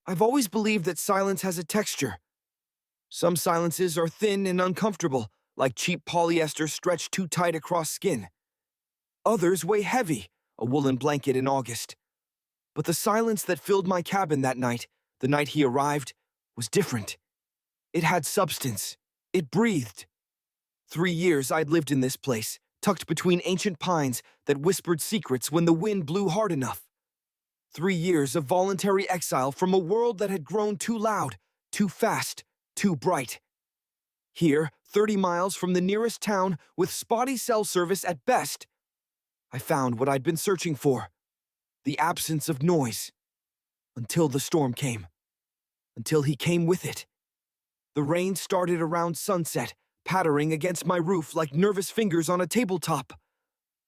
I've always believed that silence has a texture. Some silences are thin and uncomfortable, like cheap polyester stretched too tight across skin. Others weigh heavy, a woolen blanket in August. But the silence that filled my cabin that night, the night he arrived, was different. It had substance. It breathed. 3 years I'd lived in this place, tucked between ancient pines that whispered secrets when the wind blew hard enough. 3 years of voluntary exile from a world that had grown too loud, too fast, too bright. Here, 30 miles from the nearest town with spotty cell service at best, I found what I'd been searching for. The absence of noise. Until the storm came. Until he came with it. The rain started around sunset, pattering against my roof like nervous fingers on a tabletop.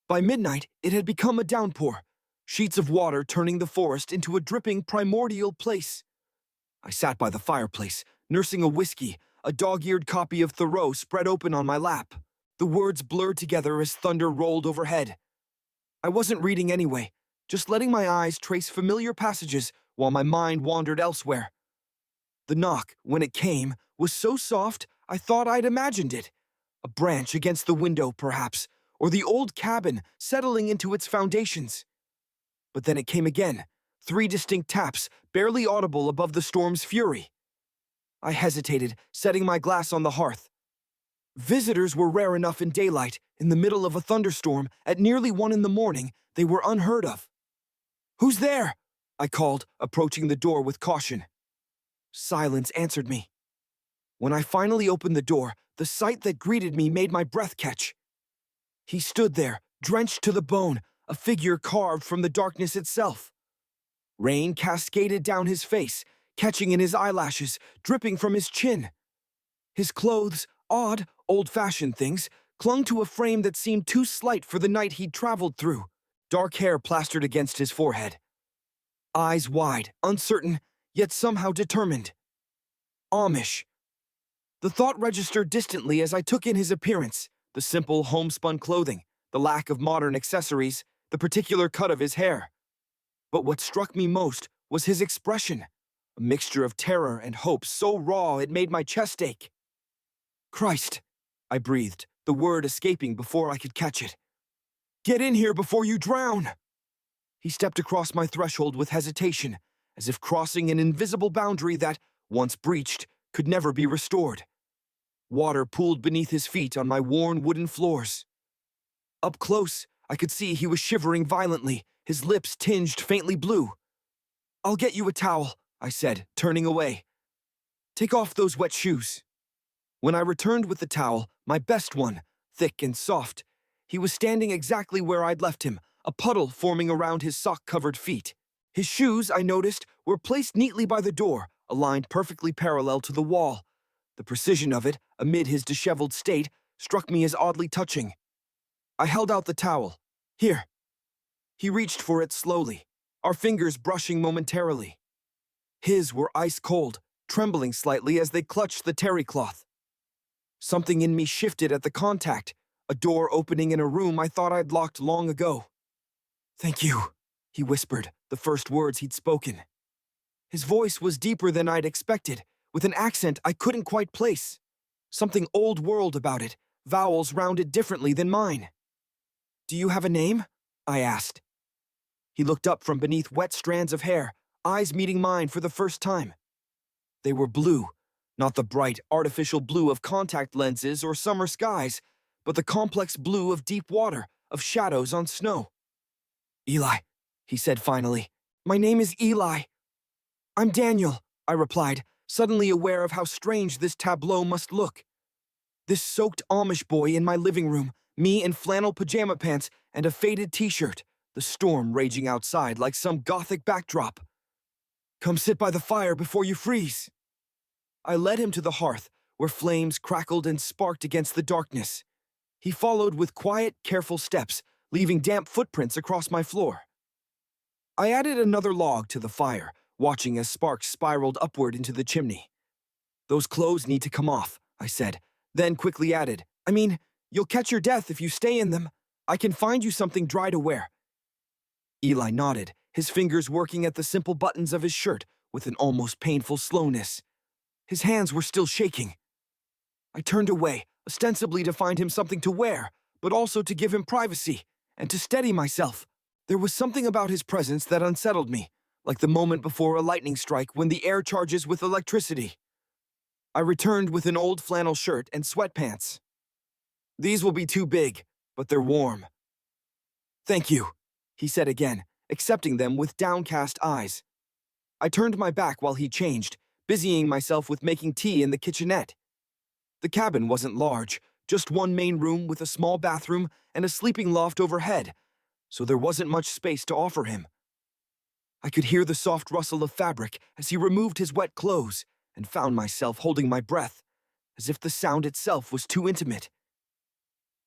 By midnight, it had become a downpour, sheets of water turning the forest into a dripping primordial place. I sat by the fireplace, nursing a whiskey, a dog-eared copy of Thoreau spread open on my lap. The words blurred together as thunder rolled overhead. I wasn't reading anyway, just letting my eyes trace familiar passages while my mind wandered elsewhere. The knock, when it came, was so soft I thought I'd imagined it. A branch against the window, perhaps, or the old cabin settling into its foundations. But then it came again, 3 distinct taps, barely audible above the storm's fury. I hesitated, setting my glass on the hearth. Visitors were rare enough in daylight, in the middle of a thunderstorm, at nearly 1 a.m, they were unheard of. "Who's there?" I called, approaching the door with caution. Silence answered me. When I finally opened the door, the sight that greeted me made my breath catch. He stood there, drenched to the bone, a figure carved from the darkness itself. Rain cascaded down his face, catching in his eyelashes, dripping from his chin. His clothes, odd, old-fashioned things, clung to a frame that seemed too slight for the night he'd traveled through, dark hair plastered against his forehead. Eyes wide, uncertain, yet somehow determined. Amish. The thought registered distantly as I took in his appearance, the simple homespun clothing, the lack of modern accessories, the particular cut of his hair. But what struck me most was his expression, a mixture of terror and hope so raw it made my chest ache. "Christ," I breathed, the word escaping before I could catch it. "Get in here before you drown!" He stepped across my threshold with hesitation, as if crossing an invisible boundary that, once breached, could never be restored. Water pooled beneath his feet on my worn wooden floors. Up close, I could see he was shivering violently, his lips tinged faintly blue. "I'll get you a towel," I said, turning away. "Take off those wet shoes." When I returned with the towel, my best one, thick and soft, he was standing exactly where I'd left him, a puddle forming around his sock-covered feet. His shoes, I noticed, were placed neatly by the door, aligned perfectly parallel to the wall. The precision of it, amid his disheveled state, struck me as oddly touching. I held out the towel. "Here." He reached for it slowly, our fingers brushing momentarily. His were ice-cold, trembling slightly as they clutched the terry cloth. Something in me shifted at the contact, a door opening in a room I thought I'd locked long ago. "Thank you," he whispered, the first words he'd spoken. His voice was deeper than I'd expected, with an accent I couldn't quite place. Something old world about it, vowels rounded differently than mine. "Do you have a name?" I asked. He looked up from beneath wet strands of hair, eyes meeting mine for the first time. They were blue, not the bright, artificial blue of contact lenses or summer skies, but the complex blue of deep water, of shadows on snow. "Eli," he said finally. "My name is Eli." "I'm Daniel," I replied, suddenly aware of how strange this tableau must look. This soaked Amish boy in my living room, me in flannel pajama pants and a faded t-shirt, the storm raging outside like some gothic backdrop. "Come sit by the fire before you freeze." I led him to the hearth, where flames crackled and sparked against the darkness. He followed with quiet, careful steps, leaving damp footprints across my floor. I added another log to the fire, watching as sparks spiraled upward into the chimney. "Those clothes need to come off," I said, then quickly added, "You'll catch your death if you stay in them. I can find you something dry to wear." Eli nodded, his fingers working at the simple buttons of his shirt, with an almost painful slowness. His hands were still shaking. I turned away, ostensibly to find him something to wear, but also to give him privacy and to steady myself. There was something about his presence that unsettled me, like the moment before a lightning strike when the air charges with electricity. I returned with an old flannel shirt and sweatpants. "These will be too big, but they're warm." "Thank you," he said again, accepting them with downcast eyes. I turned my back while he changed, busying myself with making tea in the kitchenette. The cabin wasn't large, just one main room with a small bathroom and a sleeping loft overhead, so there wasn't much space to offer him. I could hear the soft rustle of fabric as he removed his wet clothes and found myself holding my breath, as if the sound itself was too intimate.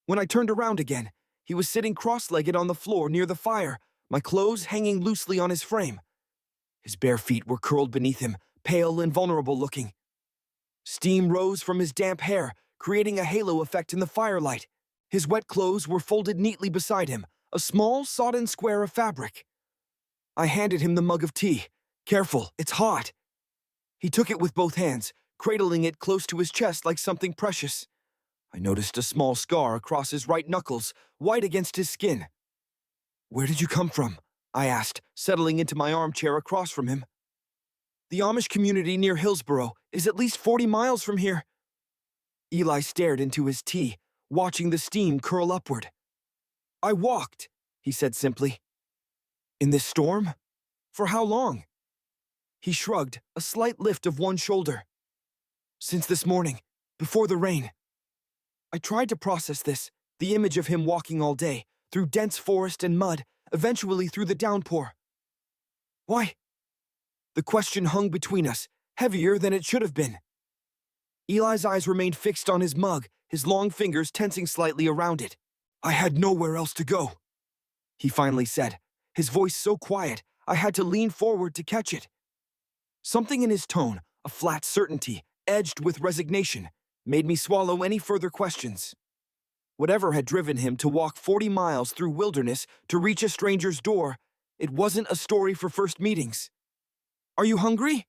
When I turned around again, he was sitting cross-legged on the floor near the fire, my clothes hanging loosely on his frame. His bare feet were curled beneath him, pale and vulnerable looking. Steam rose from his damp hair, creating a halo effect in the firelight. His wet clothes were folded neatly beside him, a small, sodden square of fabric. I handed him the mug of tea. "Careful, it's hot." He took it with both hands, cradling it close to his chest like something precious. I noticed a small scar across his right knuckles, white against his skin. "Where did you come from?" I asked, settling into my armchair across from him. "The Amish community near Hillsborough is at least 40 miles from here." Eli stared into his tea, watching the steam curl upward. "I walked," he said simply. "In this storm? For how long?" He shrugged, a slight lift of one shoulder. "Since this morning, before the rain." I tried to process this, the image of him walking all day, through dense forest and mud, eventually through the downpour. "Why?" The question hung between us, heavier than it should have been. Eli's eyes remained fixed on his mug, his long fingers tensing slightly around it. "I had nowhere else to go," he finally said, his voice so quiet I had to lean forward to catch it. Something in his tone, a flat certainty, edged with resignation, made me swallow any further questions. Whatever had driven him to walk 40 miles through wilderness to reach a stranger's door, it wasn't a story for first meetings. "Are you hungry?"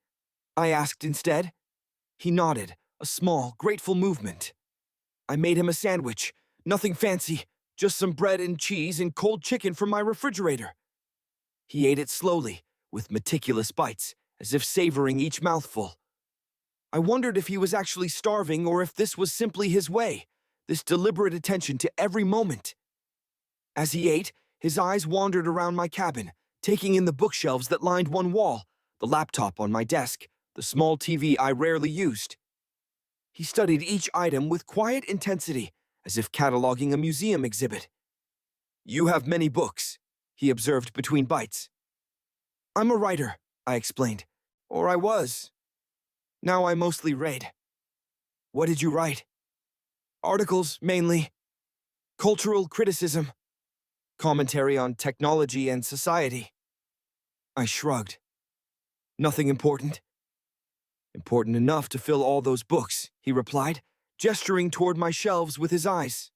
I asked instead. He nodded, a small, grateful movement. I made him a sandwich, nothing fancy, just some bread and cheese and cold chicken from my refrigerator. He ate it slowly, with meticulous bites, as if savoring each mouthful. I wondered if he was actually starving or if this was simply his way, this deliberate attention to every moment. As he ate, his eyes wandered around my cabin, taking in the bookshelves that lined one wall, the laptop on my desk, the small TV I rarely used. He studied each item with quiet intensity, as if cataloging a museum exhibit. "You have many books," he observed between bites. "I'm a writer," I explained. "Or I was. Now I mostly read." "What did you write?" "Articles, mainly. Cultural criticism. Commentary on technology and society." I shrugged. "Nothing important?" "Important enough to fill all those books," he replied, gesturing toward my shelves with his eyes.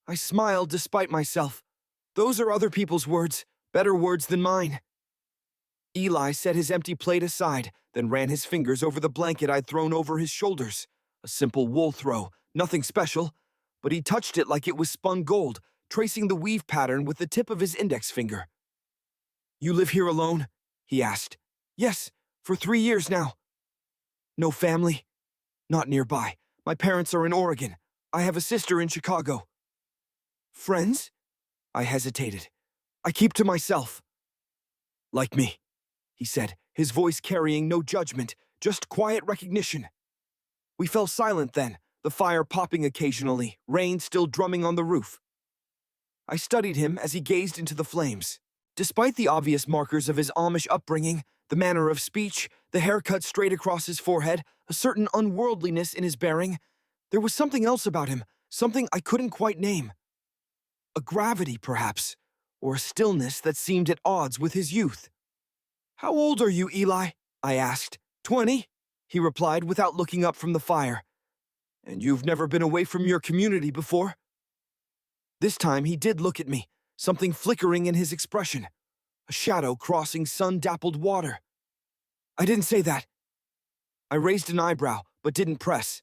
I smiled despite myself. Those are other people's words, better words than mine. Eli set his empty plate aside, then ran his fingers over the blanket I'd thrown over his shoulders. A simple wool throw, nothing special, but he touched it like it was spun gold, tracing the weave pattern with the tip of his index finger. "You live here alone?" he asked. "Yes, for 3 years now." "No family?" "Not nearby. My parents are in Oregon. I have a sister in Chicago." "Friends?" I hesitated. "I keep to myself." "Like me," he said, his voice carrying no judgment, just quiet recognition. We fell silent then, the fire popping occasionally, rain still drumming on the roof. I studied him as he gazed into the flames. Despite the obvious markers of his Amish upbringing, the manner of speech, the haircut straight across his forehead, a certain unworldliness in his bearing, there was something else about him, something I couldn't quite name. A gravity, perhaps, or a stillness that seemed at odds with his youth. "How old are you, Eli?" I asked. 20, he replied without looking up from the fire. "And you've never been away from your community before?" This time he did look at me, something flickering in his expression, a shadow crossing sun-dappled water. I didn't say that. I raised an eyebrow, but didn't press.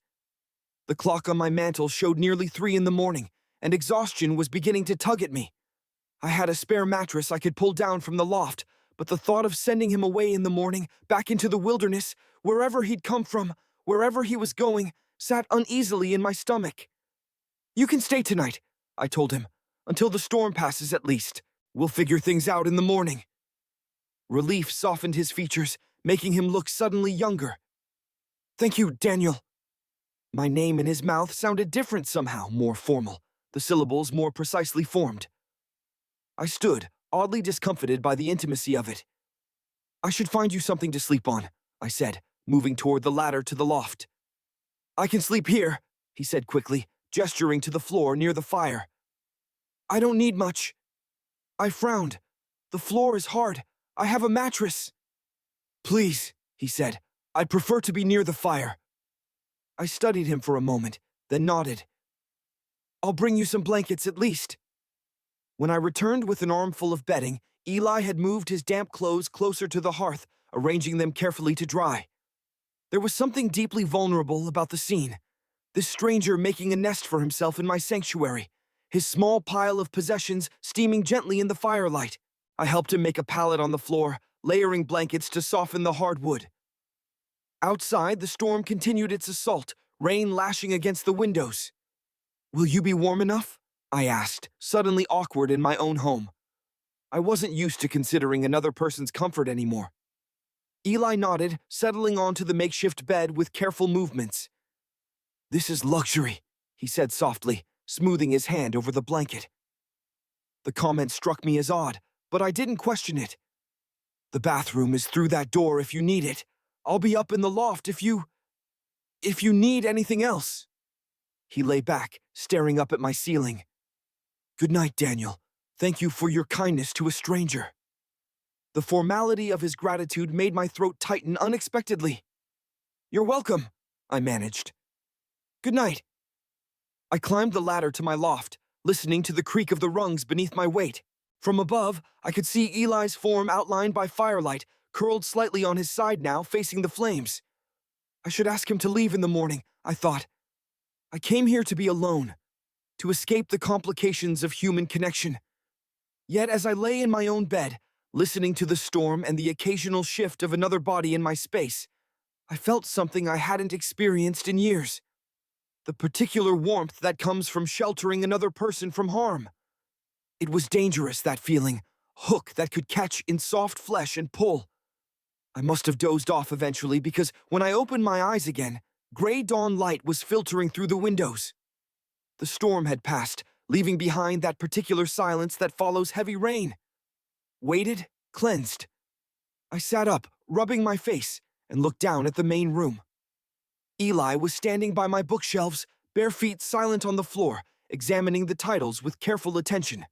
The clock on my mantel showed nearly 3 in the morning, and exhaustion was beginning to tug at me. I had a spare mattress I could pull down from the loft, but the thought of sending him away in the morning, back into the wilderness, wherever he'd come from, wherever he was going, sat uneasily in my stomach. You can stay tonight, I told him, until the storm passes at least. We'll figure things out in the morning. Relief softened his features, making him look suddenly younger. Thank you, Daniel. My name in his mouth sounded different somehow, more formal, the syllables more precisely formed. I stood, oddly discomfited by the intimacy of it. I should find you something to sleep on, I said, moving toward the ladder to the loft. I can sleep here, he said quickly, gesturing to the floor near the fire. I don't need much. I frowned. The floor is hard. I have a mattress. Please, he said, I'd prefer to be near the fire. I studied him for a moment, then nodded. I'll bring you some blankets at least. When I returned with an armful of bedding, Eli had moved his damp clothes closer to the hearth, arranging them carefully to dry. There was something deeply vulnerable about the scene. This stranger making a nest for himself in my sanctuary, his small pile of possessions steaming gently in the firelight. I helped him make a pallet on the floor, layering blankets to soften the hard wood. Outside, the storm continued its assault, rain lashing against the windows. Will you be warm enough? I asked, suddenly awkward in my own home. I wasn't used to considering another person's comfort anymore. Eli nodded, settling onto the makeshift bed with careful movements. This is luxury, he said softly, smoothing his hand over the blanket. The comment struck me as odd, but I didn't question it. The bathroom is through that door if you need it. I'll be up in the loft if you need anything else. He lay back, staring up at my ceiling. Good night, Daniel. Thank you for your kindness to a stranger. The formality of his gratitude made my throat tighten unexpectedly. You're welcome, I managed. Good night. I climbed the ladder to my loft, listening to the creak of the rungs beneath my weight. From above, I could see Eli's form outlined by firelight, curled slightly on his side now, facing the flames. I should ask him to leave in the morning, I thought. I came here to be alone, to escape the complications of human connection. Yet as I lay in my own bed, listening to the storm and the occasional shift of another body in my space, I felt something I hadn't experienced in years. The particular warmth that comes from sheltering another person from harm. It was dangerous, that feeling, hook that could catch in soft flesh and pull. I must have dozed off eventually because when I opened my eyes again, gray dawn light was filtering through the windows. The storm had passed, leaving behind that particular silence that follows heavy rain. Weighted, cleansed. I sat up, rubbing my face, and looked down at the main room. Eli was standing by my bookshelves, bare feet silent on the floor, examining the titles with careful attention.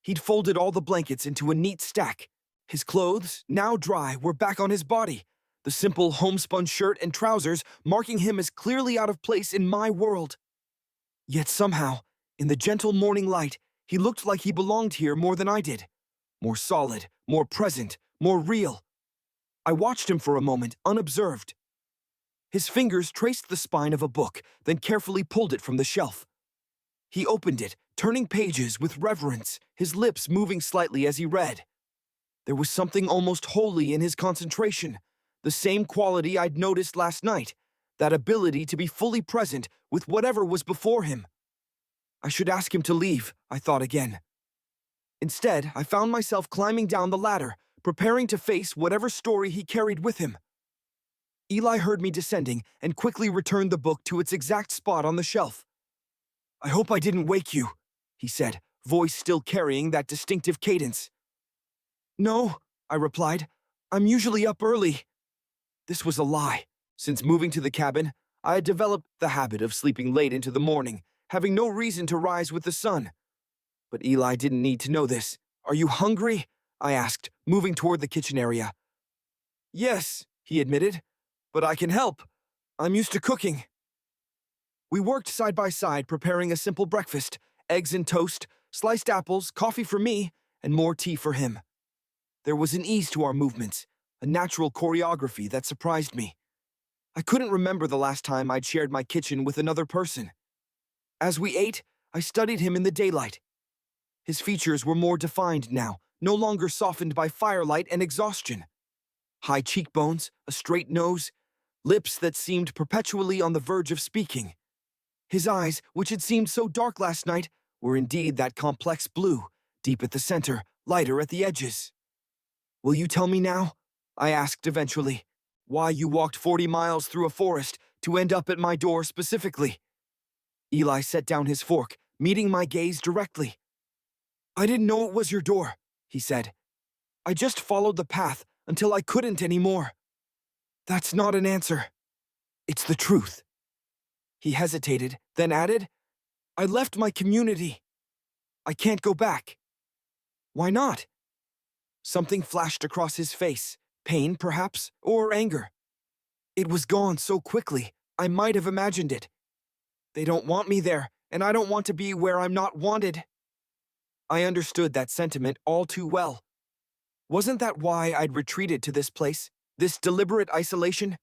He'd folded all the blankets into a neat stack. His clothes, now dry, were back on his body, the simple homespun shirt and trousers marking him as clearly out of place in my world. Yet somehow, in the gentle morning light, he looked like he belonged here more than I did. More solid, more present, more real. I watched him for a moment, unobserved. His fingers traced the spine of a book, then carefully pulled it from the shelf. He opened it, turning pages with reverence, his lips moving slightly as he read. There was something almost holy in his concentration, the same quality I'd noticed last night, that ability to be fully present with whatever was before him. I should ask him to leave, I thought again. Instead, I found myself climbing down the ladder, preparing to face whatever story he carried with him. Eli heard me descending and quickly returned the book to its exact spot on the shelf. I hope I didn't wake you, he said, voice still carrying that distinctive cadence. No, I replied. I'm usually up early. This was a lie. Since moving to the cabin, I had developed the habit of sleeping late into the morning, having no reason to rise with the sun. But Eli didn't need to know this. Are you hungry? I asked, moving toward the kitchen area. Yes, he admitted, but I can help. I'm used to cooking. We worked side by side preparing a simple breakfast, eggs and toast, sliced apples, coffee for me, and more tea for him. There was an ease to our movements, a natural choreography that surprised me. I couldn't remember the last time I'd shared my kitchen with another person. As we ate, I studied him in the daylight. His features were more defined now, no longer softened by firelight and exhaustion. High cheekbones, a straight nose, lips that seemed perpetually on the verge of speaking. His eyes, which had seemed so dark last night, were indeed that complex blue, deep at the center, lighter at the edges. "Will you tell me now," I asked eventually, "why you walked 40 miles through a forest to end up at my door specifically?" Eli set down his fork, meeting my gaze directly. "I didn't know it was your door," he said. "I just followed the path until I couldn't anymore." "That's not an answer. It's the truth." He hesitated, then added, "I left my community. I can't go back." "Why not?" Something flashed across his face, pain perhaps, or anger. "It was gone so quickly, I might have imagined it. They don't want me there, and I don't want to be where I'm not wanted." I understood that sentiment all too well. Wasn't that why I'd retreated to this place, this deliberate isolation?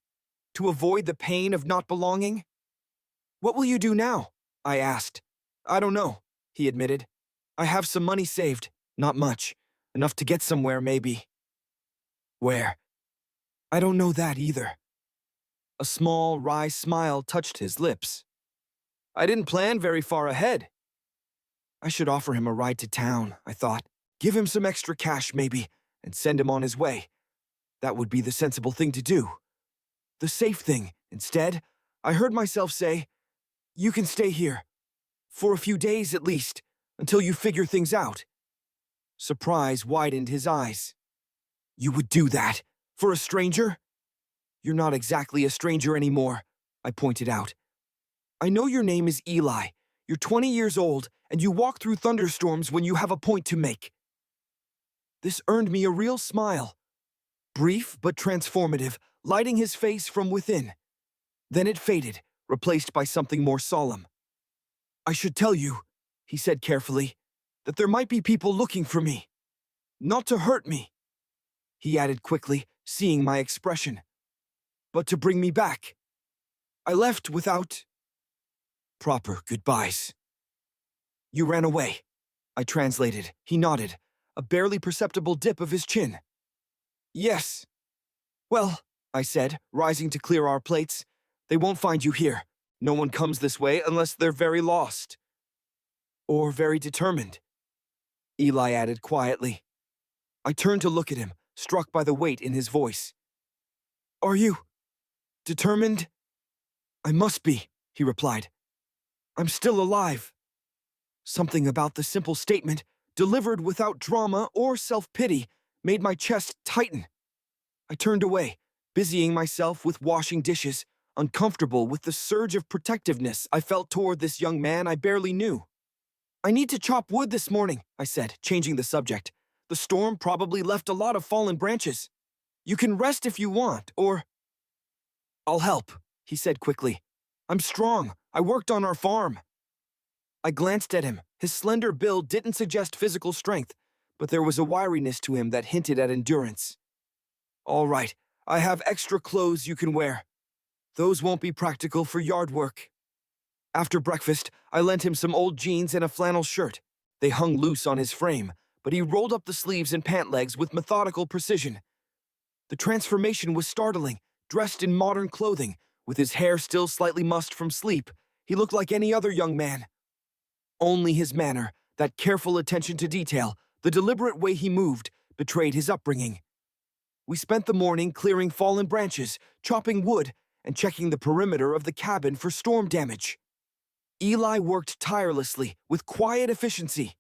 To avoid the pain of not belonging? "What will you do now?" I asked. "I don't know," he admitted. "I have some money saved, not much, enough to get somewhere maybe." "Where?" "I don't know that either." A small, wry smile touched his lips. "I didn't plan very far ahead." I should offer him a ride to town, I thought. Give him some extra cash maybe, and send him on his way. That would be the sensible thing to do. The safe thing, instead, I heard myself say, "You can stay here. For a few days at least, until you figure things out." Surprise widened his eyes. "You would do that? For a stranger?" "You're not exactly a stranger anymore," I pointed out. "I know your name is Eli. You're 20 years old, and you walk through thunderstorms when you have a point to make." This earned me a real smile. Brief but transformative, lighting his face from within. Then it faded, replaced by something more solemn. "I should tell you," he said carefully, "that there might be people looking for me. Not to hurt me," he added quickly, seeing my expression, "but to bring me back. I left without proper goodbyes." "You ran away," I translated. He nodded, a barely perceptible dip of his chin. "Yes." "Well," I said, rising to clear our plates, "they won't find you here. No one comes this way unless they're very lost. Or very determined," Eli added quietly. I turned to look at him, struck by the weight in his voice. "Are you determined?" "I must be," he replied. "I'm still alive." Something about the simple statement, delivered without drama or self-pity, made my chest tighten. I turned away, busying myself with washing dishes, uncomfortable with the surge of protectiveness I felt toward this young man I barely knew. "I need to chop wood this morning," I said, changing the subject. "The storm probably left a lot of fallen branches. You can rest if you want, or—" "I'll help," he said quickly. "I'm strong. I worked on our farm." I glanced at him. His slender build didn't suggest physical strength, but there was a wiriness to him that hinted at endurance. "All right, I have extra clothes you can wear. Those won't be practical for yard work." After breakfast, I lent him some old jeans and a flannel shirt. They hung loose on his frame, but he rolled up the sleeves and pant legs with methodical precision. The transformation was startling. Dressed in modern clothing, with his hair still slightly mussed from sleep, he looked like any other young man. Only his manner, that careful attention to detail, the deliberate way he moved, betrayed his upbringing. We spent the morning clearing fallen branches, chopping wood, and checking the perimeter of the cabin for storm damage. Eli worked tirelessly, with quiet efficiency.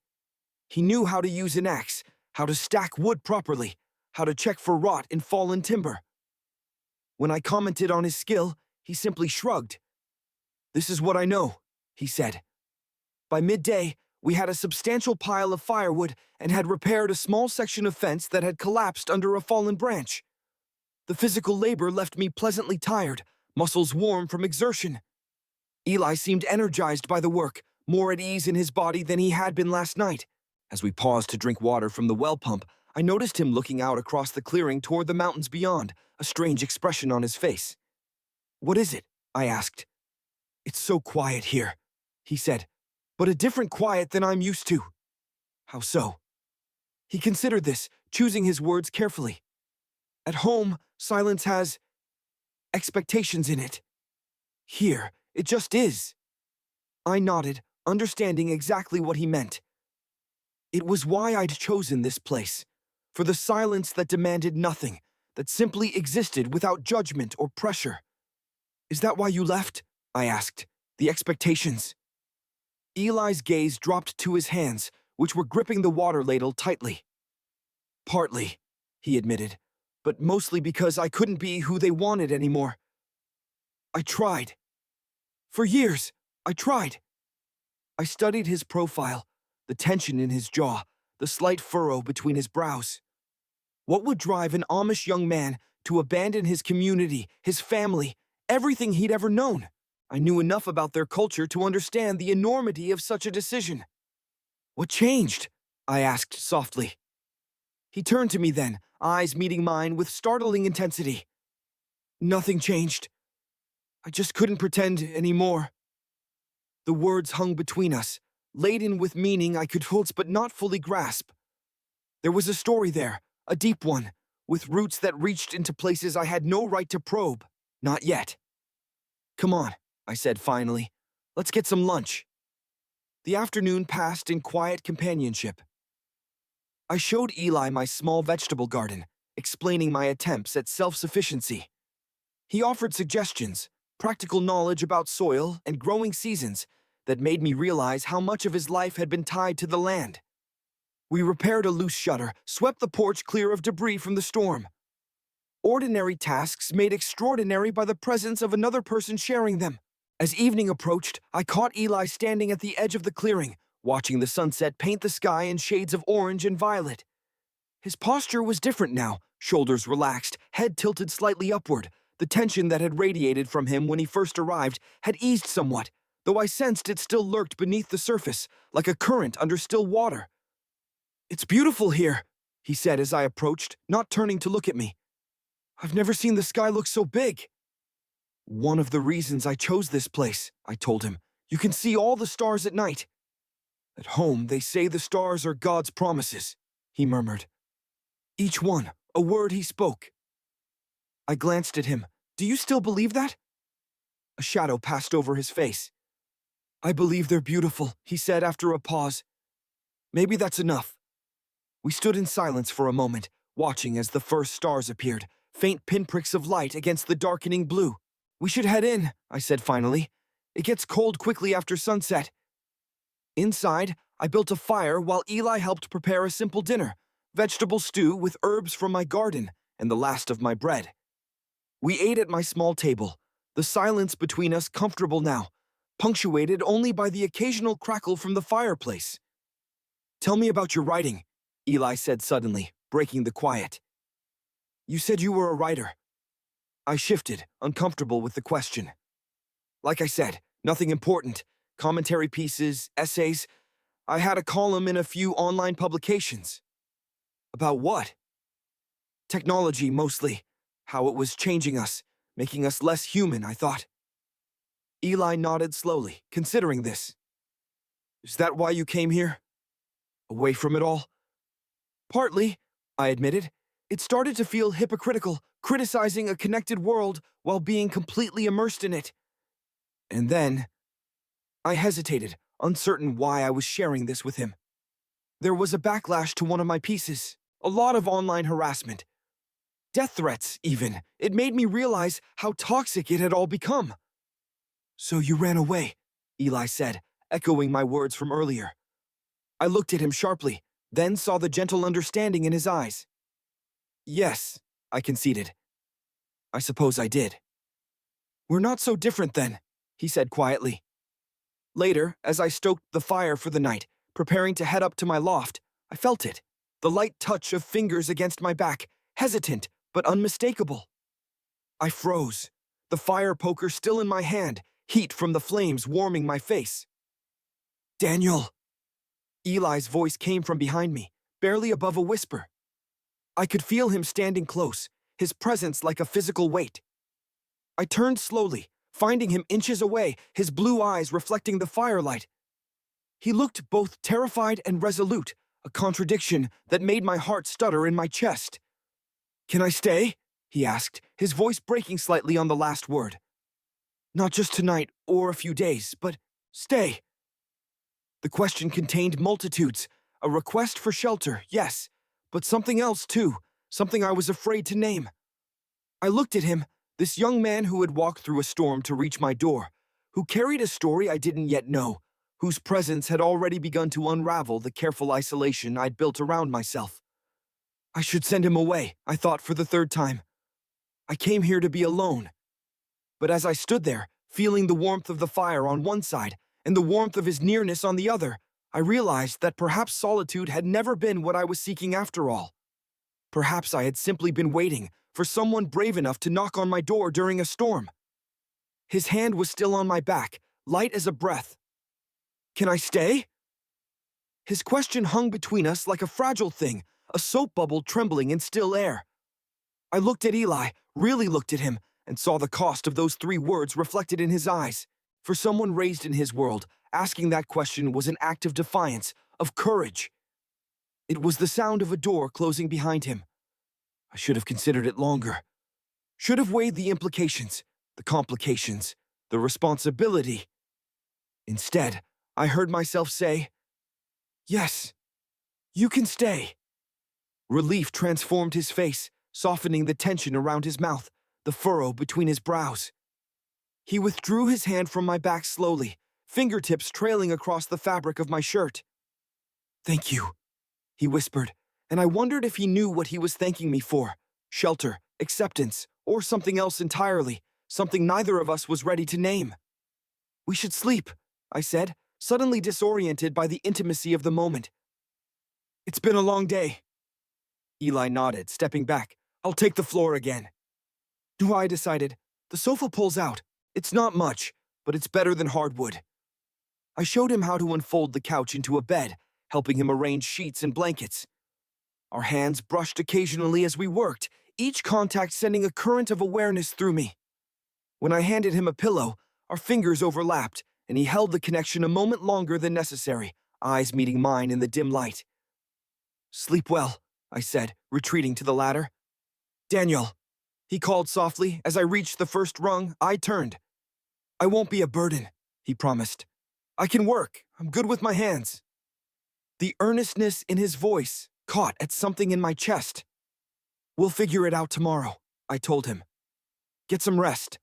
He knew how to use an axe, how to stack wood properly, how to check for rot in fallen timber. When I commented on his skill, he simply shrugged. "This is what I know," he said. By midday, we had a substantial pile of firewood and had repaired a small section of fence that had collapsed under a fallen branch. The physical labor left me pleasantly tired, muscles warm from exertion. Eli seemed energized by the work, more at ease in his body than he had been last night. As we paused to drink water from the well pump, I noticed him looking out across the clearing toward the mountains beyond, a strange expression on his face. "What is it?" I asked. "It's so quiet here," he said, "but a different quiet than I'm used to." "How so?" He considered this, choosing his words carefully. "At home, silence has expectations in it. Here, it just is." I nodded, understanding exactly what he meant. It was why I'd chosen this place, for the silence that demanded nothing, that simply existed without judgment or pressure. "Is that why you left?" I asked. "The expectations?" Eli's gaze dropped to his hands, which were gripping the water ladle tightly. "Partly," he admitted, "but mostly because I couldn't be who they wanted anymore. I tried. For years, I tried." I studied his profile, the tension in his jaw, the slight furrow between his brows. What would drive an Amish young man to abandon his community, his family, everything he'd ever known? I knew enough about their culture to understand the enormity of such a decision. "What changed?" I asked softly. He turned to me then, eyes meeting mine with startling intensity. "Nothing changed. I just couldn't pretend anymore." The words hung between us, laden with meaning I could hold but not fully grasp. There was a story there, a deep one, with roots that reached into places I had no right to probe. Not yet. "Come on," I said finally. "Let's get some lunch." The afternoon passed in quiet companionship. I showed Eli my small vegetable garden, explaining my attempts at self-sufficiency. He offered suggestions, practical knowledge about soil and growing seasons that made me realize how much of his life had been tied to the land. We repaired a loose shutter, swept the porch clear of debris from the storm. Ordinary tasks made extraordinary by the presence of another person sharing them. As evening approached, I caught Eli standing at the edge of the clearing, watching the sunset paint the sky in shades of orange and violet. His posture was different now, shoulders relaxed, head tilted slightly upward. The tension that had radiated from him when he first arrived had eased somewhat, though I sensed it still lurked beneath the surface, like a current under still water. "It's beautiful here," he said as I approached, not turning to look at me. "I've never seen the sky look so big." "One of the reasons I chose this place," I told him. "You can see all the stars at night." "At home, they say the stars are God's promises," he murmured. Each one, a word he spoke. I glanced at him. "Do you still believe that?" A shadow passed over his face. "I believe they're beautiful," he said after a pause. "Maybe that's enough." We stood in silence for a moment, watching as the first stars appeared, faint pinpricks of light against the darkening blue. "We should head in," I said finally. "It gets cold quickly after sunset." Inside, I built a fire while Eli helped prepare a simple dinner, vegetable stew with herbs from my garden and the last of my bread. We ate at my small table, the silence between us comfortable now, punctuated only by the occasional crackle from the fireplace. "Tell me about your writing," Eli said suddenly, breaking the quiet. "You said you were a writer." I shifted, uncomfortable with the question. "Like I said, nothing important. Commentary pieces, essays. I had a column in a few online publications." "About what?" "Technology, mostly. How it was changing us, making us less human, I thought." Eli nodded slowly, considering this. "Is that why you came here? Away from it all?" "Partly," I admitted. It started to feel hypocritical, criticizing a connected world while being completely immersed in it. And then I hesitated, uncertain why I was sharing this with him. There was a backlash to one of my pieces, a lot of online harassment. Death threats, even. It made me realize how toxic it had all become. "So you ran away," Eli said, echoing my words from earlier. I looked at him sharply, then saw the gentle understanding in his eyes. "Yes," I conceded. "I suppose I did." "We're not so different then," he said quietly. Later, as I stoked the fire for the night, preparing to head up to my loft, I felt it, the light touch of fingers against my back, hesitant but unmistakable. I froze, the fire poker still in my hand, heat from the flames warming my face. "Daniel!" Eli's voice came from behind me, barely above a whisper. I could feel him standing close, his presence like a physical weight. I turned slowly, finding him inches away, his blue eyes reflecting the firelight. He looked both terrified and resolute, a contradiction that made my heart stutter in my chest. "Can I stay?" he asked, his voice breaking slightly on the last word. "Not just tonight or a few days, but stay." The question contained multitudes, a request for shelter, yes, but something else too, something I was afraid to name. I looked at him, this young man who had walked through a storm to reach my door, who carried a story I didn't yet know, whose presence had already begun to unravel the careful isolation I'd built around myself. I should send him away, I thought for the third time. I came here to be alone. But as I stood there, feeling the warmth of the fire on one side and the warmth of his nearness on the other, I realized that perhaps solitude had never been what I was seeking after all. Perhaps I had simply been waiting for someone brave enough to knock on my door during a storm. His hand was still on my back, light as a breath. "Can I stay?" His question hung between us like a fragile thing, a soap bubble trembling in still air. I looked at Eli, really looked at him, and saw the cost of those 3 words reflected in his eyes. For someone raised in his world, asking that question was an act of defiance, of courage. It was the sound of a door closing behind him. I should have considered it longer. Should have weighed the implications, the complications, the responsibility. Instead, I heard myself say, "Yes, you can stay." Relief transformed his face, softening the tension around his mouth, the furrow between his brows. He withdrew his hand from my back slowly, fingertips trailing across the fabric of my shirt. "Thank you," he whispered, and I wondered if he knew what he was thanking me for: shelter, acceptance, or something else entirely, something neither of us was ready to name. "We should sleep," I said, suddenly disoriented by the intimacy of the moment. "It's been a long day." Eli nodded, stepping back. "I'll take the floor again." "No," I decided. "The sofa pulls out. It's not much, but it's better than hardwood." I showed him how to unfold the couch into a bed, helping him arrange sheets and blankets. Our hands brushed occasionally as we worked, each contact sending a current of awareness through me. When I handed him a pillow, our fingers overlapped, and he held the connection a moment longer than necessary, eyes meeting mine in the dim light. "Sleep well," I said, retreating to the ladder. "Daniel," he called softly. As I reached the first rung, I turned. "I won't be a burden," he promised. "I can work. I'm good with my hands." The earnestness in his voice caught at something in my chest. "We'll figure it out tomorrow," I told him. "Get some rest."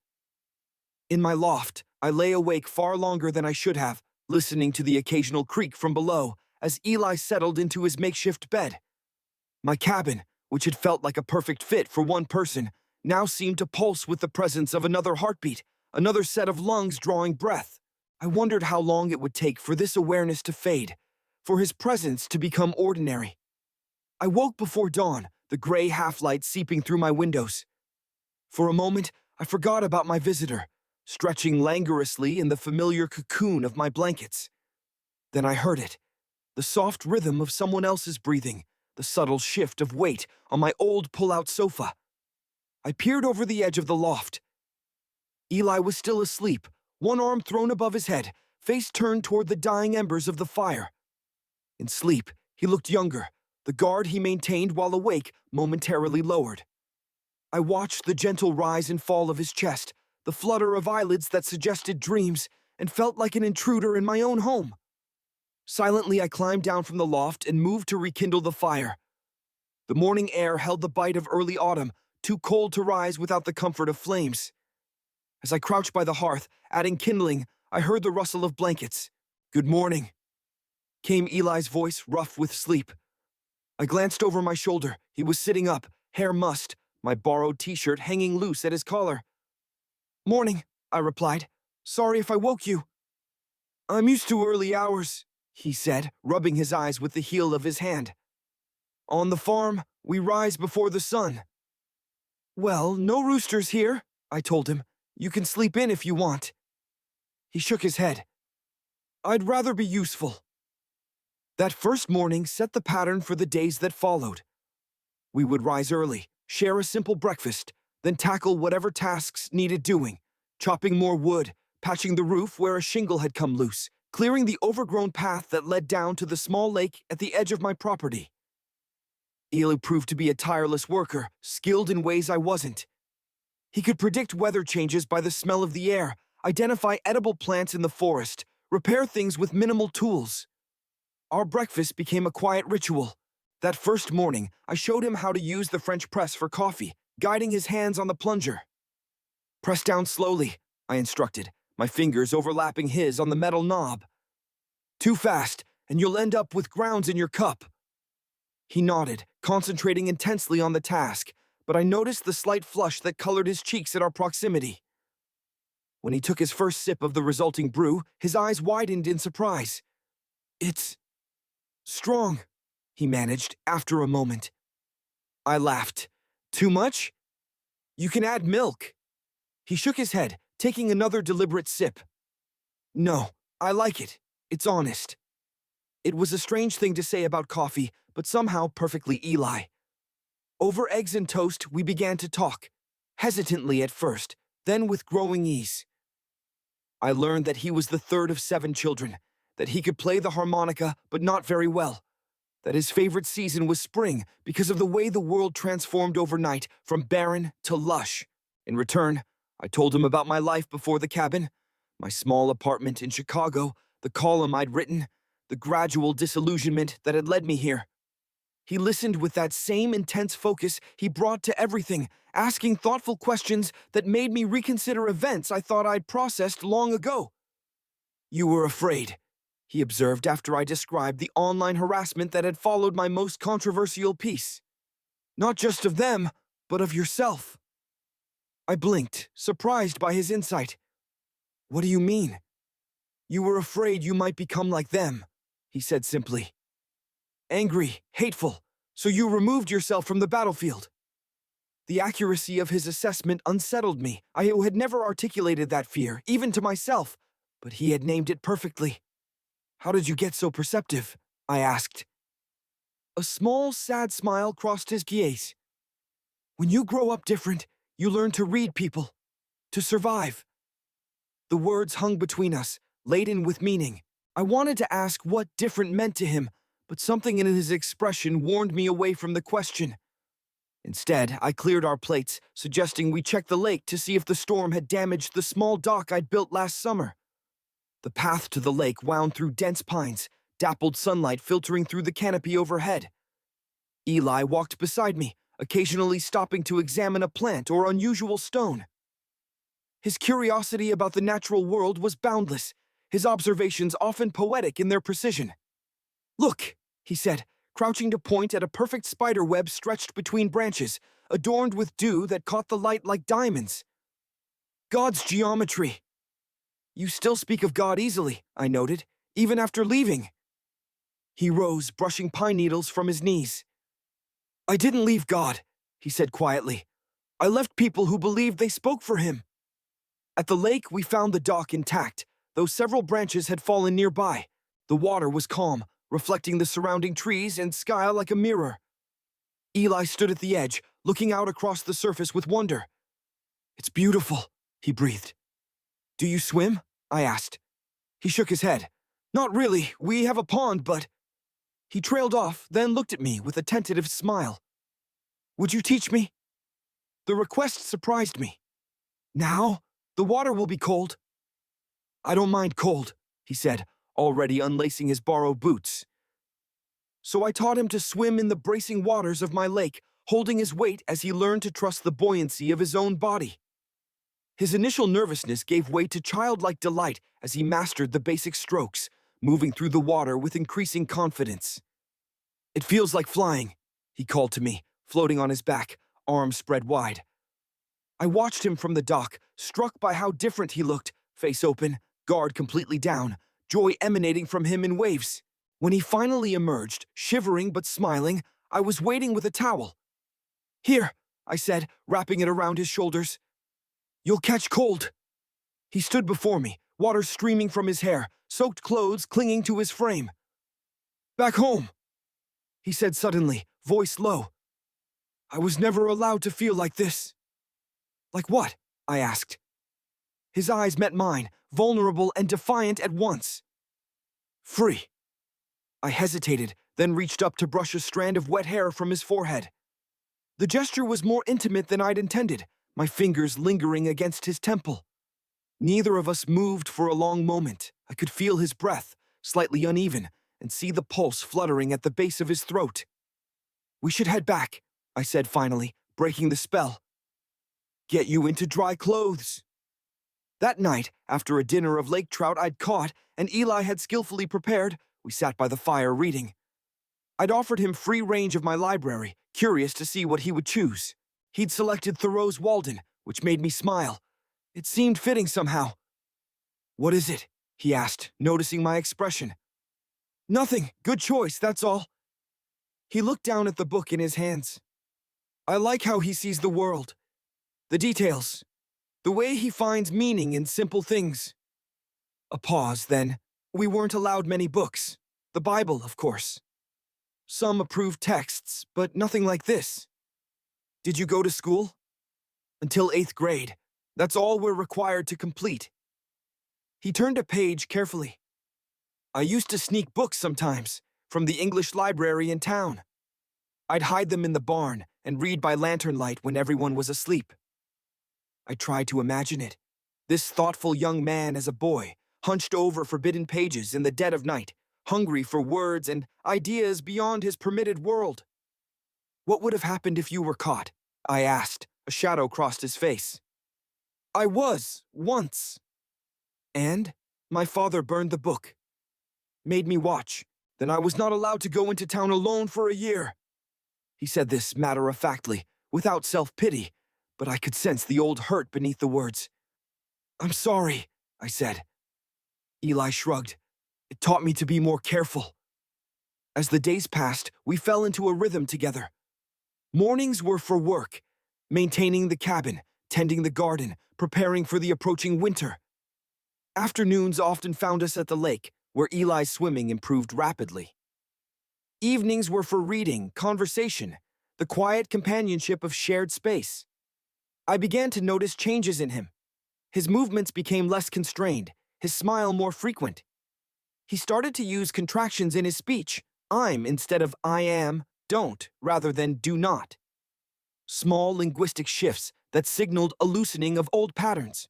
In my loft, I lay awake far longer than I should have, listening to the occasional creak from below as Eli settled into his makeshift bed. My cabin, which had felt like a perfect fit for one person, now seemed to pulse with the presence of another heartbeat, another set of lungs drawing breath. I wondered how long it would take for this awareness to fade, for his presence to become ordinary. I woke before dawn, the gray half-light seeping through my windows. For a moment, I forgot about my visitor, stretching languorously in the familiar cocoon of my blankets. Then I heard it, the soft rhythm of someone else's breathing, the subtle shift of weight on my old pull-out sofa. I peered over the edge of the loft. Eli was still asleep, one arm thrown above his head, face turned toward the dying embers of the fire. In sleep, he looked younger, the guard he maintained while awake momentarily lowered. I watched the gentle rise and fall of his chest, the flutter of eyelids that suggested dreams, and felt like an intruder in my own home. Silently, I climbed down from the loft and moved to rekindle the fire. The morning air held the bite of early autumn, too cold to rise without the comfort of flames. As I crouched by the hearth, adding kindling, I heard the rustle of blankets. "Good morning," came Eli's voice, rough with sleep. I glanced over my shoulder. He was sitting up, hair mussed, my borrowed t-shirt hanging loose at his collar. "Morning," I replied. "Sorry if I woke you." "I'm used to early hours," he said, rubbing his eyes with the heel of his hand. "On the farm, we rise before the sun." "Well, no roosters here," I told him. "You can sleep in if you want." He shook his head. "I'd rather be useful." That first morning set the pattern for the days that followed. We would rise early, share a simple breakfast, then tackle whatever tasks needed doing, chopping more wood, patching the roof where a shingle had come loose, clearing the overgrown path that led down to the small lake at the edge of my property. Eli proved to be a tireless worker, skilled in ways I wasn't. He could predict weather changes by the smell of the air, identify edible plants in the forest, repair things with minimal tools. Our breakfast became a quiet ritual. That first morning, I showed him how to use the French press for coffee, guiding his hands on the plunger. "Press down slowly," I instructed, my fingers overlapping his on the metal knob. "Too fast, and you'll end up with grounds in your cup." He nodded, concentrating intensely on the task, but I noticed the slight flush that colored his cheeks at our proximity. When he took his first sip of the resulting brew, his eyes widened in surprise. "It's strong," he managed after a moment. I laughed. "Too much? You can add milk." He shook his head, taking another deliberate sip. "No, I like it. It's honest." It was a strange thing to say about coffee, but somehow perfectly Eli. Over eggs and toast, we began to talk, hesitantly at first, then with growing ease. I learned that he was the third of 7 children, that he could play the harmonica, but not very well, that his favorite season was spring because of the way the world transformed overnight from barren to lush. In return, I told him about my life before the cabin, my small apartment in Chicago, the column I'd written, the gradual disillusionment that had led me here. He listened with that same intense focus he brought to everything, asking thoughtful questions that made me reconsider events I thought I'd processed long ago. "You were afraid," he observed after I described the online harassment that had followed my most controversial piece. "Not just of them, but of yourself." I blinked, surprised by his insight. "What do you mean?" "You were afraid you might become like them," he said simply. "Angry, hateful, so you removed yourself from the battlefield." The accuracy of his assessment unsettled me. I had never articulated that fear, even to myself, but he had named it perfectly. "How did you get so perceptive?" I asked. A small, sad smile crossed his gaze. "When you grow up different, you learn to read people, to survive." The words hung between us, laden with meaning. I wanted to ask what different meant to him, but something in his expression warned me away from the question. Instead, I cleared our plates, suggesting we check the lake to see if the storm had damaged the small dock I'd built last summer. The path to the lake wound through dense pines, dappled sunlight filtering through the canopy overhead. Eli walked beside me, occasionally stopping to examine a plant or unusual stone. His curiosity about the natural world was boundless, his observations often poetic in their precision. "Look," he said, crouching to point at a perfect spider web stretched between branches, adorned with dew that caught the light like diamonds. "God's geometry." "You still speak of God easily," I noted, "even after leaving." He rose, brushing pine needles from his knees. "I didn't leave God," he said quietly. "I left people who believed they spoke for him." At the lake, we found the dock intact, though several branches had fallen nearby. The water was calm, reflecting the surrounding trees and sky like a mirror. Eli stood at the edge, looking out across the surface with wonder. "It's beautiful," he breathed. "Do you swim?" I asked. He shook his head. "Not really. We have a pond, but—" He trailed off, then looked at me with a tentative smile. "Would you teach me?" The request surprised me. "Now? The water will be cold." "I don't mind cold," he said, already unlacing his borrowed boots. So I taught him to swim in the bracing waters of my lake, holding his weight as he learned to trust the buoyancy of his own body. His initial nervousness gave way to childlike delight as he mastered the basic strokes, moving through the water with increasing confidence. "It feels like flying," he called to me, floating on his back, arms spread wide. I watched him from the dock, struck by how different he looked, face open, guard completely down, joy emanating from him in waves. When he finally emerged, shivering but smiling, I was waiting with a towel. "Here," I said, wrapping it around his shoulders. "You'll catch cold." He stood before me, water streaming from his hair, soaked clothes clinging to his frame. "Back home," he said suddenly, voice low. I was never allowed to feel like this. Like what? I asked. His eyes met mine, vulnerable and defiant at once. Free. I hesitated, then reached up to brush a strand of wet hair from his forehead. The gesture was more intimate than I'd intended, my fingers lingering against his temple. Neither of us moved for a long moment. I could feel his breath, slightly uneven, and see the pulse fluttering at the base of his throat. We should head back, I said finally, breaking the spell. Get you into dry clothes. That night, after a dinner of lake trout I'd caught and Eli had skillfully prepared, we sat by the fire reading. I'd offered him free range of my library, curious to see what he would choose. He'd selected Thoreau's Walden, which made me smile. It seemed fitting somehow. What is it? He asked, noticing my expression. Nothing. Good choice, that's all. He looked down at the book in his hands. I like how he sees the world. The details. The way he finds meaning in simple things. A pause, then. We weren't allowed many books. The Bible, of course. Some approved texts, but nothing like this. Did you go to school? Until 8th grade. That's all we're required to complete. He turned a page carefully. I used to sneak books sometimes, from the English library in town. I'd hide them in the barn and read by lantern light when everyone was asleep. I tried to imagine it. This thoughtful young man as a boy, hunched over forbidden pages in the dead of night, hungry for words and ideas beyond his permitted world. What would have happened if you were caught? I asked. A shadow crossed his face. I was, once. And my father burned the book. Made me watch. Then I was not allowed to go into town alone for a year. He said this matter-of-factly, without self-pity, but I could sense the old hurt beneath the words. I'm sorry, I said. Eli shrugged. It taught me to be more careful. As the days passed, we fell into a rhythm together. Mornings were for work, maintaining the cabin, tending the garden, preparing for the approaching winter. Afternoons often found us at the lake, where Eli's swimming improved rapidly. Evenings were for reading, conversation, the quiet companionship of shared space. I began to notice changes in him. His movements became less constrained, his smile more frequent. He started to use contractions in his speech, I'm instead of I am, don't, rather than do not. Small linguistic shifts that signaled a loosening of old patterns.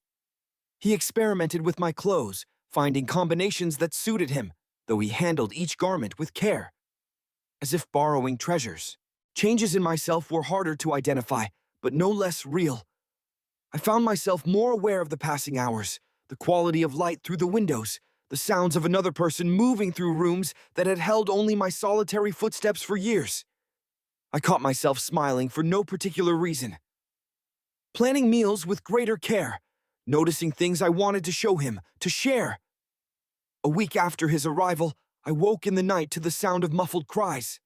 He experimented with my clothes, finding combinations that suited him, though he handled each garment with care. As if borrowing treasures. Changes in myself were harder to identify, but no less real. I found myself more aware of the passing hours, the quality of light through the windows, the sounds of another person moving through rooms that had held only my solitary footsteps for years. I caught myself smiling for no particular reason. Planning meals with greater care, noticing things I wanted to show him, to share. A week after his arrival, I woke in the night to the sound of muffled cries.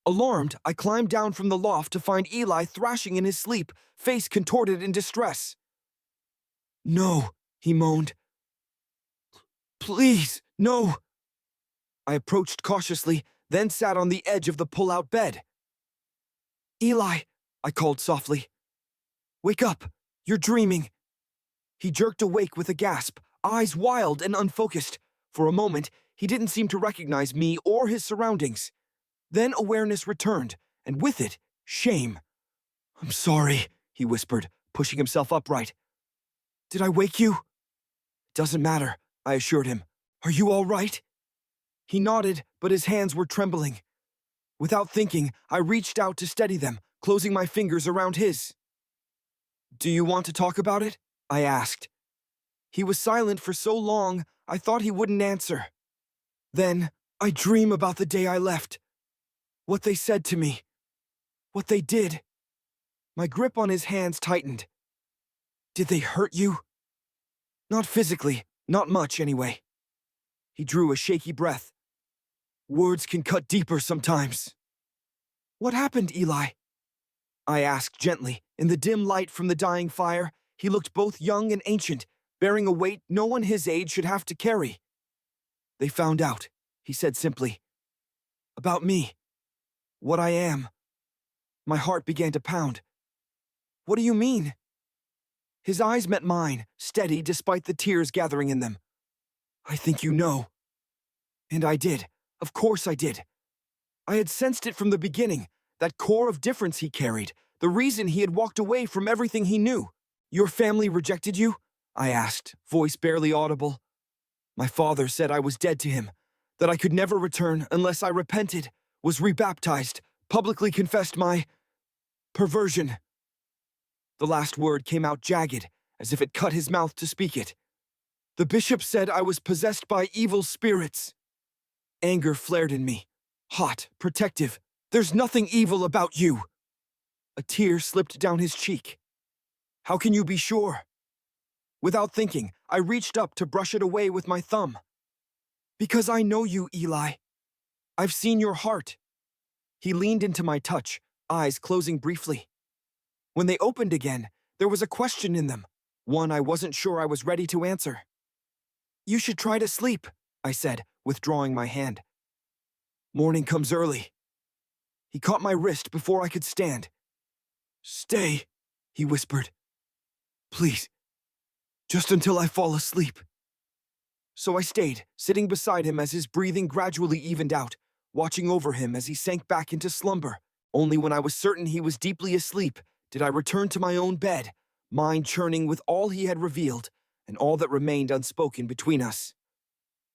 Alarmed, I climbed down from the loft to find Eli thrashing in his sleep, face contorted in distress. No, he moaned. Please, no. I approached cautiously, then sat on the edge of the pull-out bed. Eli, I called softly. Wake up, you're dreaming. He jerked awake with a gasp, eyes wild and unfocused. For a moment, he didn't seem to recognize me or his surroundings. Then awareness returned, and with it, shame. I'm sorry, he whispered, pushing himself upright. Did I wake you? Doesn't matter, I assured him. Are you all right? He nodded, but his hands were trembling. Without thinking, I reached out to steady them, closing my fingers around his. Do you want to talk about it? I asked. He was silent for so long, I thought he wouldn't answer. Then, I dream about the day I left. What they said to me. What they did. My grip on his hands tightened. Did they hurt you? Not physically, not much anyway. He drew a shaky breath. Words can cut deeper sometimes. What happened, Eli? I asked gently. In the dim light from the dying fire, he looked both young and ancient, bearing a weight no one his age should have to carry. They found out, he said simply. About me. What I am. My heart began to pound. What do you mean? His eyes met mine, steady despite the tears gathering in them. I think you know. And I did. Of course I did. I had sensed it from the beginning, that core of difference he carried, the reason he had walked away from everything he knew. Your family rejected you? I asked, voice barely audible. My father said I was dead to him, that I could never return unless I repented, was rebaptized, publicly confessed my perversion. The last word came out jagged, as if it cut his mouth to speak it. The bishop said I was possessed by evil spirits. Anger flared in me, hot, protective. There's nothing evil about you. A tear slipped down his cheek. How can you be sure? Without thinking, I reached up to brush it away with my thumb. Because I know you, Eli. I've seen your heart. He leaned into my touch, eyes closing briefly. When they opened again, there was a question in them, one I wasn't sure I was ready to answer. You should try to sleep, I said, withdrawing my hand. Morning comes early. He caught my wrist before I could stand. Stay, he whispered. Please, just until I fall asleep. So I stayed, sitting beside him as his breathing gradually evened out, watching over him as he sank back into slumber. Only when I was certain he was deeply asleep did I return to my own bed, mind churning with all he had revealed and all that remained unspoken between us.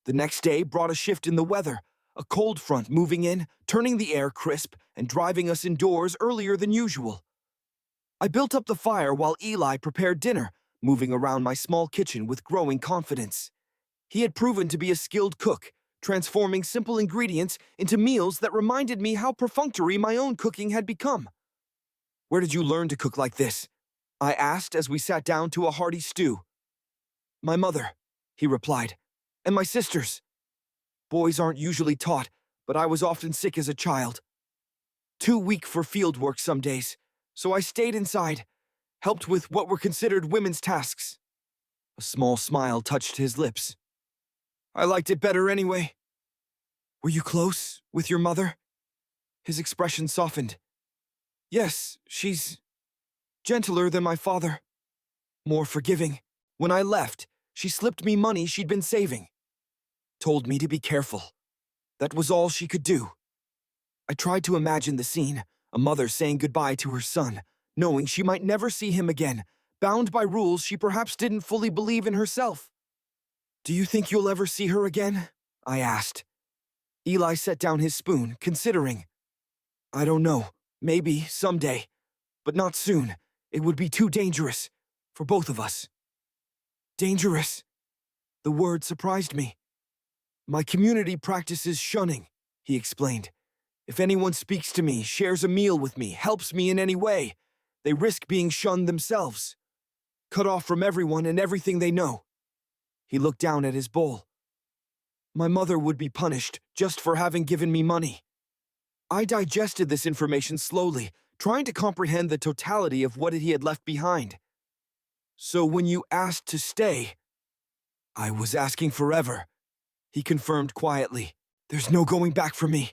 The next day brought a shift in the weather, a cold front moving in, turning the air crisp and driving us indoors earlier than usual. I built up the fire while Eli prepared dinner, moving around my small kitchen with growing confidence. He had proven to be a skilled cook, transforming simple ingredients into meals that reminded me how perfunctory my own cooking had become. Where did you learn to cook like this? I asked as we sat down to a hearty stew. My mother, he replied, and my sisters. Boys aren't usually taught, but I was often sick as a child. Too weak for field work some days, so I stayed inside, helped with what were considered women's tasks. A small smile touched his lips. I liked it better anyway. Were you close with your mother? His expression softened. Yes, she's gentler than my father. More forgiving. When I left, she slipped me money she'd been saving. Told me to be careful. That was all she could do. I tried to imagine the scene, a mother saying goodbye to her son, knowing she might never see him again, bound by rules she perhaps didn't fully believe in herself. Do you think you'll ever see her again? I asked. Eli set down his spoon, considering. I don't know. Maybe, someday. But not soon. It would be too dangerous. For both of us. Dangerous? The word surprised me. My community practices shunning, he explained. If anyone speaks to me, shares a meal with me, helps me in any way, they risk being shunned themselves. Cut off from everyone and everything they know. He looked down at his bowl. My mother would be punished just for having given me money. I digested this information slowly, trying to comprehend the totality of what he had left behind. So when you asked to stay, I was asking forever, he confirmed quietly. There's no going back for me.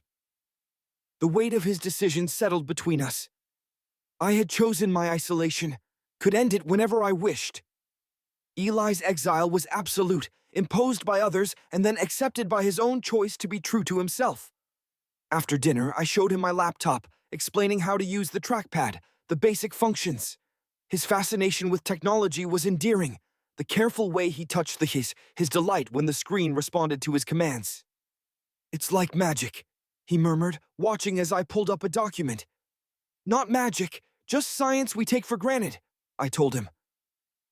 The weight of his decision settled between us. I had chosen my isolation, could end it whenever I wished. Eli's exile was absolute, imposed by others and then accepted by his own choice to be true to himself. After dinner, I showed him my laptop, explaining how to use the trackpad, the basic functions. His fascination with technology was endearing, the careful way he touched the keys, his delight when the screen responded to his commands. It's like magic, he murmured, watching as I pulled up a document. Not magic, just science we take for granted, I told him.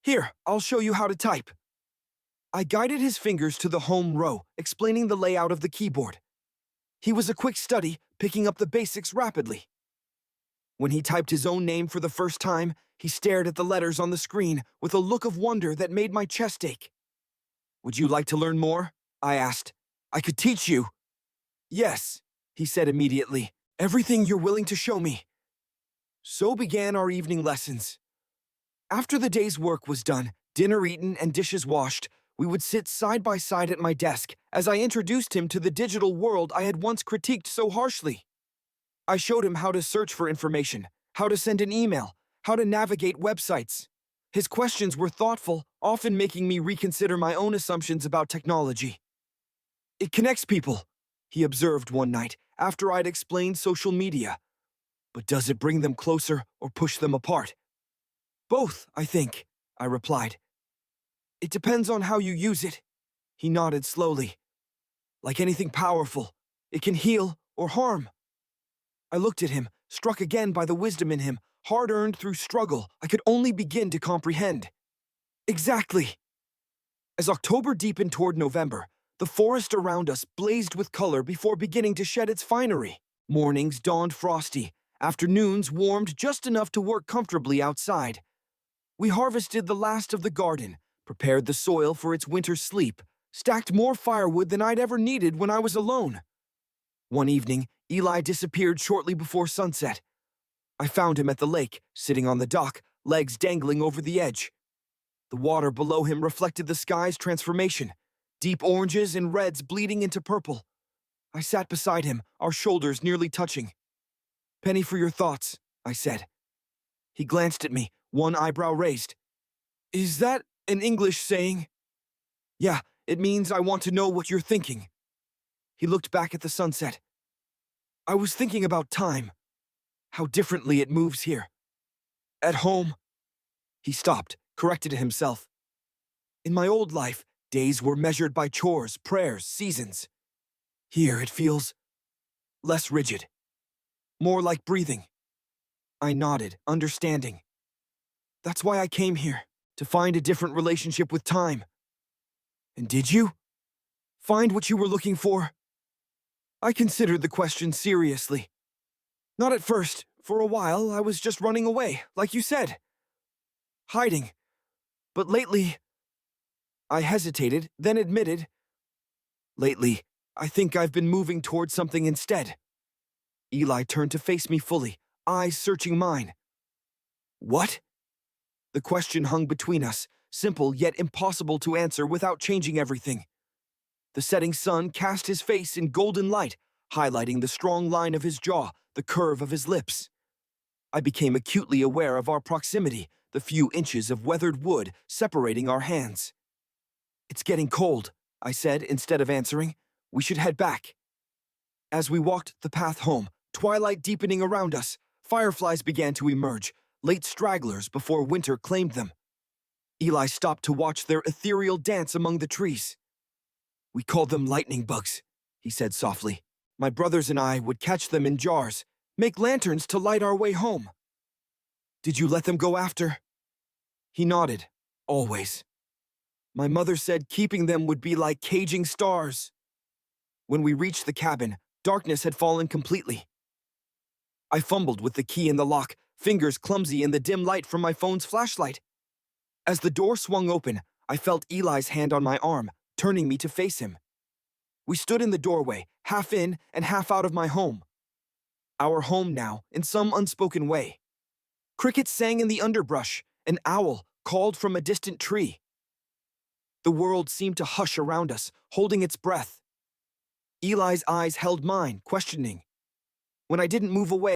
Here, I'll show you how to type. I guided his fingers to the home row, explaining the layout of the keyboard. He was a quick study, picking up the basics rapidly. When he typed his own name for the first time, he stared at the letters on the screen with a look of wonder that made my chest ache. Would you like to learn more? I asked. I could teach you. Yes, he said immediately. Everything you're willing to show me. So began our evening lessons. After the day's work was done, dinner eaten and dishes washed, we would sit side by side at my desk as I introduced him to the digital world I had once critiqued so harshly. I showed him how to search for information, how to send an email, how to navigate websites. His questions were thoughtful, often making me reconsider my own assumptions about technology. It connects people, he observed one night after I'd explained social media. But does it bring them closer or push them apart? Both, I think, I replied. It depends on how you use it. He nodded slowly. Like anything powerful, it can heal or harm. I looked at him, struck again by the wisdom in him, hard-earned through struggle I could only begin to comprehend. Exactly. As October deepened toward November, the forest around us blazed with color before beginning to shed its finery. Mornings dawned frosty, afternoons warmed just enough to work comfortably outside. We harvested the last of the garden, prepared the soil for its winter sleep, stacked more firewood than I'd ever needed when I was alone. One evening, Eli disappeared shortly before sunset. I found him at the lake, sitting on the dock, legs dangling over the edge. The water below him reflected the sky's transformation, deep oranges and reds bleeding into purple. I sat beside him, our shoulders nearly touching. "Penny for your thoughts," I said. He glanced at me, one eyebrow raised. "Is that an English saying?" "Yeah, it means I want to know what you're thinking." He looked back at the sunset. "I was thinking about time, how differently it moves here. At home." He stopped, corrected himself. "In my old life, days were measured by chores, prayers, seasons. Here it feels less rigid, more like breathing." I nodded, understanding. "That's why I came here, to find a different relationship with time." "And did you? Find what you were looking for?" I considered the question seriously. "Not at first. For a while, I was just running away, like you said. Hiding. But lately..." I hesitated, then admitted, "Lately, I think I've been moving towards something instead." Eli turned to face me fully, eyes searching mine. "What?" The question hung between us, simple yet impossible to answer without changing everything. The setting sun cast his face in golden light, highlighting the strong line of his jaw, the curve of his lips. I became acutely aware of our proximity, the few inches of weathered wood separating our hands. "It's getting cold," I said instead of answering. "We should head back." As we walked the path home, twilight deepening around us, fireflies began to emerge, late stragglers before winter claimed them. Eli stopped to watch their ethereal dance among the trees. "We called them lightning bugs," he said softly. "My brothers and I would catch them in jars, make lanterns to light our way home." "Did you let them go after?" He nodded. "Always. My mother said keeping them would be like caging stars." When we reached the cabin, darkness had fallen completely. I fumbled with the key in the lock, fingers clumsy in the dim light from my phone's flashlight. As the door swung open, I felt Eli's hand on my arm, turning me to face him. We stood in the doorway, half in and half out of my home. Our home now, in some unspoken way. Crickets sang in the underbrush, an owl called from a distant tree. The world seemed to hush around us, holding its breath. Eli's eyes held mine, questioning. When I didn't move away,